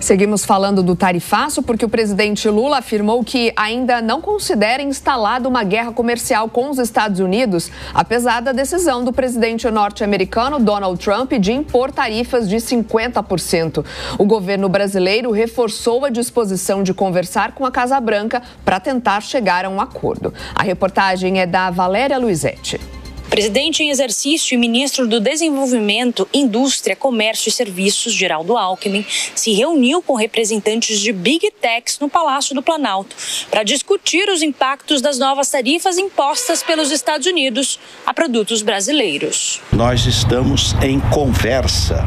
Seguimos falando do tarifaço porque o presidente Lula afirmou que ainda não considera instalada uma guerra comercial com os Estados Unidos, apesar da decisão do presidente norte-americano Donald Trump de impor tarifas de 50%. O governo brasileiro reforçou a disposição de conversar com a Casa Branca para tentar chegar a um acordo. A reportagem é da Valéria Luizetti. Presidente em exercício e ministro do Desenvolvimento, Indústria, Comércio e Serviços, Geraldo Alckmin, se reuniu com representantes de Big Techs no Palácio do Planalto para discutir os impactos das novas tarifas impostas pelos Estados Unidos a produtos brasileiros. Nós estamos em conversa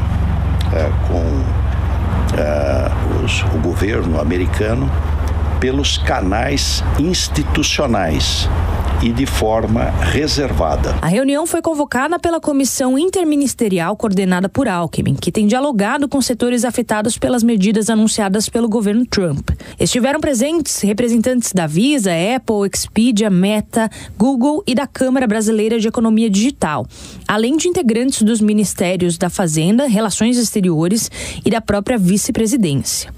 com o governo americano pelos canais institucionais e de forma reservada. A reunião foi convocada pela comissão interministerial coordenada por Alckmin, que tem dialogado com setores afetados pelas medidas anunciadas pelo governo Trump. Estiveram presentes representantes da Visa, Apple, Expedia, Meta, Google e da Câmara Brasileira de Economia Digital, além de integrantes dos Ministérios da Fazenda, Relações Exteriores e da própria vice-presidência.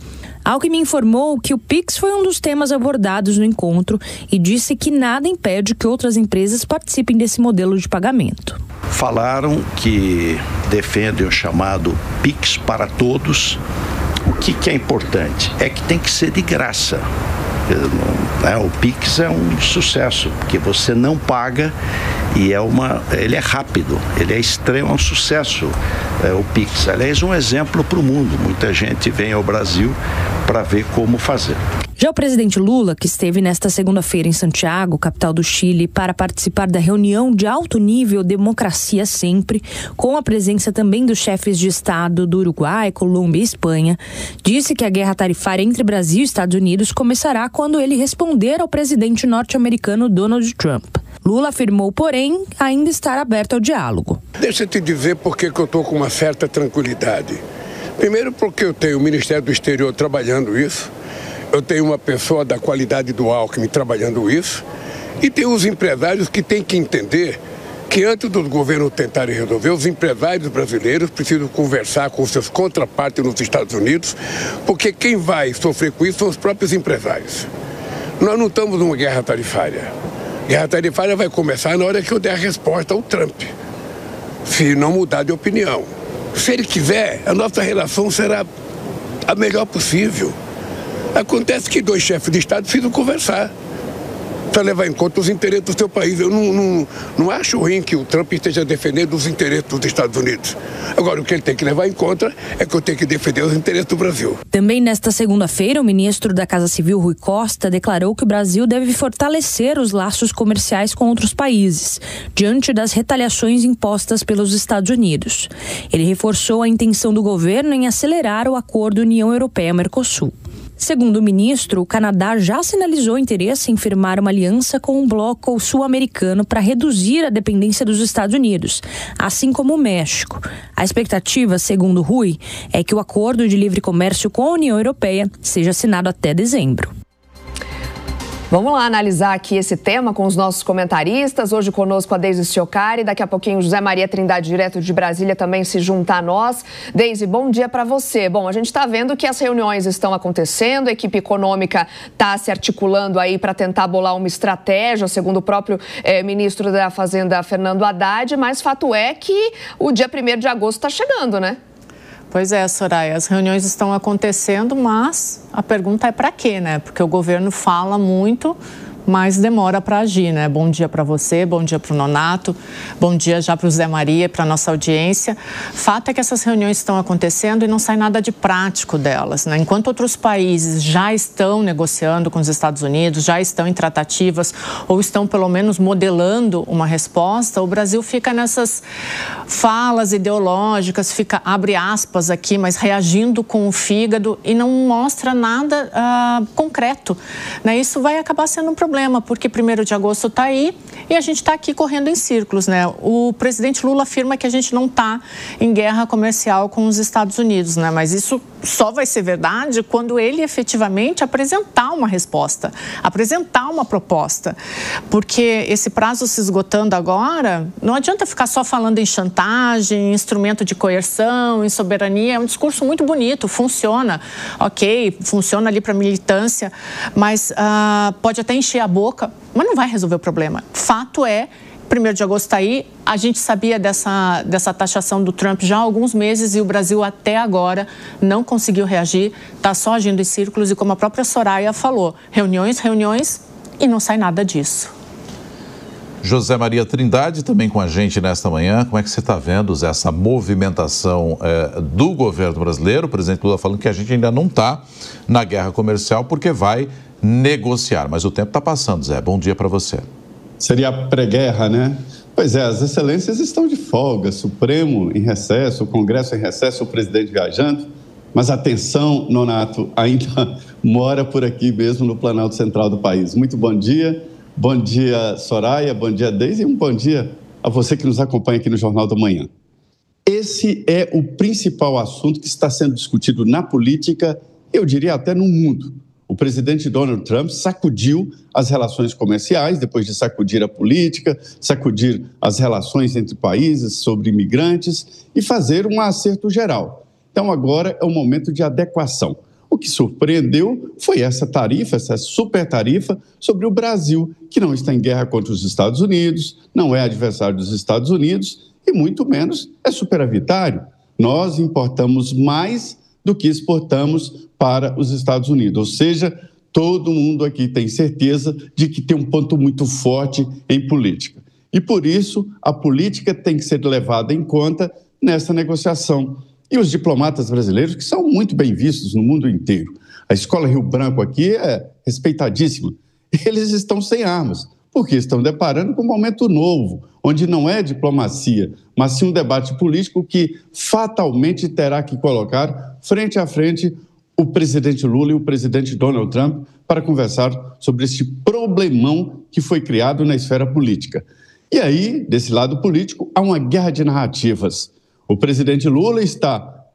Alckmin informou que o Pix foi um dos temas abordados no encontro e disse que nada impede que outras empresas participem desse modelo de pagamento. Falaram que defendem o chamado Pix para todos. O que é importante? É que tem que ser de graça. O Pix é um sucesso, porque você não paga e ele é rápido, ele é extremo, é um sucesso o Pix. Aliás, um exemplo para o mundo. Muita gente vem ao Brasil para ver como fazer. Já o presidente Lula, que esteve nesta segunda-feira em Santiago, capital do Chile, para participar da reunião de alto nível Democracia Sempre, com a presença também dos chefes de Estado do Uruguai, Colômbia e Espanha, disse que a guerra tarifária entre Brasil e Estados Unidos começará quando ele responder ao presidente norte-americano Donald Trump. Lula afirmou, porém, ainda estar aberto ao diálogo. Deixa eu te dizer por que eu estou com uma certa tranquilidade. Primeiro porque eu tenho o Ministério do Exterior trabalhando isso, eu tenho uma pessoa da qualidade do Alckmin trabalhando isso, e tem os empresários que têm que entender que antes dos governos tentarem resolver, os empresários brasileiros precisam conversar com seus contrapartes nos Estados Unidos, porque quem vai sofrer com isso são os próprios empresários. Nós não estamos numa guerra tarifária. Guerra tarifária vai começar na hora que eu der a resposta ao Trump, se não mudar de opinião. Se ele quiser, a nossa relação será a melhor possível. Acontece que dois chefes de Estado precisam conversar para levar em conta os interesses do seu país. Eu não acho ruim que o Trump esteja defendendo os interesses dos Estados Unidos. Agora, o que ele tem que levar em conta é que eu tenho que defender os interesses do Brasil. Também nesta segunda-feira, o ministro da Casa Civil, Rui Costa, declarou que o Brasil deve fortalecer os laços comerciais com outros países, diante das retaliações impostas pelos Estados Unidos. Ele reforçou a intenção do governo em acelerar o acordo União Europeia-Mercosul. Segundo o ministro, o Canadá já sinalizou interesse em firmar uma aliança com um bloco sul-americano para reduzir a dependência dos Estados Unidos, assim como o México. A expectativa, segundo Rui, é que o acordo de livre comércio com a União Europeia seja assinado até dezembro. Vamos lá analisar aqui esse tema com os nossos comentaristas. Hoje conosco a Deise Ciocari, daqui a pouquinho José Maria Trindade, direto de Brasília, também se junta a nós. Deise, bom dia para você. Bom, a gente está vendo que as reuniões estão acontecendo, a equipe econômica está se articulando aí para tentar bolar uma estratégia, segundo o próprio ministro da Fazenda, Fernando Haddad, mas fato é que o dia 1º de agosto está chegando, né? Pois é, Soraya, as reuniões estão acontecendo, mas a pergunta é para quê, né? Porque o governo fala muito, mas demora para agir, né? Bom dia para você, bom dia para o Nonato, bom dia já para o Zé Maria, para a nossa audiência. Fato é que essas reuniões estão acontecendo e não sai nada de prático delas, né? Enquanto outros países já estão negociando com os Estados Unidos, já estão em tratativas ou estão pelo menos modelando uma resposta, o Brasil fica nessas falas ideológicas, fica, abre aspas aqui, mas reagindo com o fígado e não mostra nada concreto, né? Isso vai acabar sendo um problema, porque 1º de agosto está aí e a gente está aqui correndo em círculos, né? O presidente Lula afirma que a gente não está em guerra comercial com os Estados Unidos, né? Mas isso só vai ser verdade quando ele efetivamente apresentar uma resposta, apresentar uma proposta. Porque esse prazo se esgotando agora, não adianta ficar só falando em chantagem, instrumento de coerção, em soberania. É um discurso muito bonito, funciona, ok, funciona ali para militância, mas pode até encher a boca, mas não vai resolver o problema. Fato é, 1º de agosto está aí, a gente sabia dessa taxação do Trump já há alguns meses e o Brasil até agora não conseguiu reagir, está só agindo em círculos e, como a própria Soraya falou, reuniões e não sai nada disso. José Maria Trindade também com a gente nesta manhã. Como é que você está vendo, Zé, essa movimentação do governo brasileiro? O presidente Lula falando que a gente ainda não está na guerra comercial porque vai negociar, mas o tempo está passando, Zé. Bom dia para você. Seria pré-guerra, né? Pois é, as excelências estão de folga, Supremo em recesso, o Congresso em recesso, o presidente viajando, mas atenção, Nonato, ainda mora por aqui mesmo no Planalto Central do país. Muito bom dia Soraya, bom dia Deise e um bom dia a você que nos acompanha aqui no Jornal da Manhã. Esse é o principal assunto que está sendo discutido na política, eu diria até no mundo. O presidente Donald Trump sacudiu as relações comerciais, depois de sacudir a política, sacudir as relações entre países sobre imigrantes e fazer um acerto geral. Então, agora é o momento de adequação. O que surpreendeu foi essa tarifa, essa super tarifa sobre o Brasil, que não está em guerra contra os Estados Unidos, não é adversário dos Estados Unidos e muito menos é superavitário. Nós importamos mais do que exportamos para os Estados Unidos. Ou seja, todo mundo aqui tem certeza de que tem um ponto muito forte em política. E por isso, a política tem que ser levada em conta nessa negociação. E os diplomatas brasileiros, que são muito bem vistos no mundo inteiro. A Escola Rio Branco aqui é respeitadíssima. Eles estão sem armas, porque estão deparando com um momento novo, onde não é diplomacia, mas sim um debate político que fatalmente terá que colocar frente a frente o presidente Lula e o presidente Donald Trump para conversar sobre esse problemão que foi criado na esfera política. E aí, desse lado político, há uma guerra de narrativas. O presidente Lula está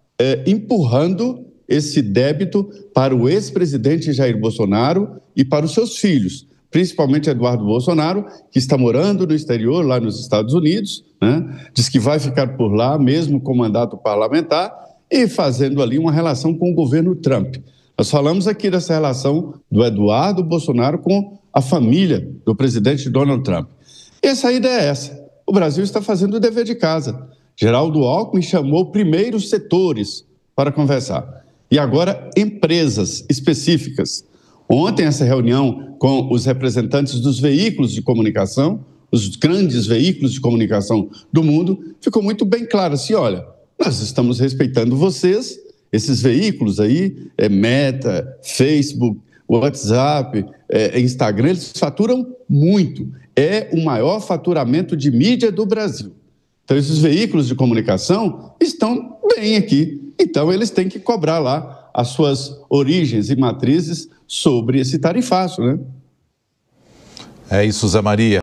empurrando esse débito para o ex-presidente Jair Bolsonaro e para os seus filhos, principalmente Eduardo Bolsonaro, que está morando no exterior, lá nos Estados Unidos, né? Diz que vai ficar por lá, mesmo com mandato parlamentar, e fazendo ali uma relação com o governo Trump. Nós falamos aqui dessa relação do Eduardo Bolsonaro com a família do presidente Donald Trump. E a saída é essa. O Brasil está fazendo o dever de casa. Geraldo Alckmin chamou primeiro os setores para conversar. E agora empresas específicas. Ontem, essa reunião com os representantes dos veículos de comunicação, os grandes veículos de comunicação do mundo, ficou muito bem claro assim, olha, nós estamos respeitando vocês, esses veículos aí, Meta, Facebook, WhatsApp, Instagram, eles faturam muito. É o maior faturamento de mídia do Brasil. Então, esses veículos de comunicação estão bem aqui. Então, eles têm que cobrar lá as suas origens e matrizes sobre esse tarifaço, né? É isso, Zé Maria.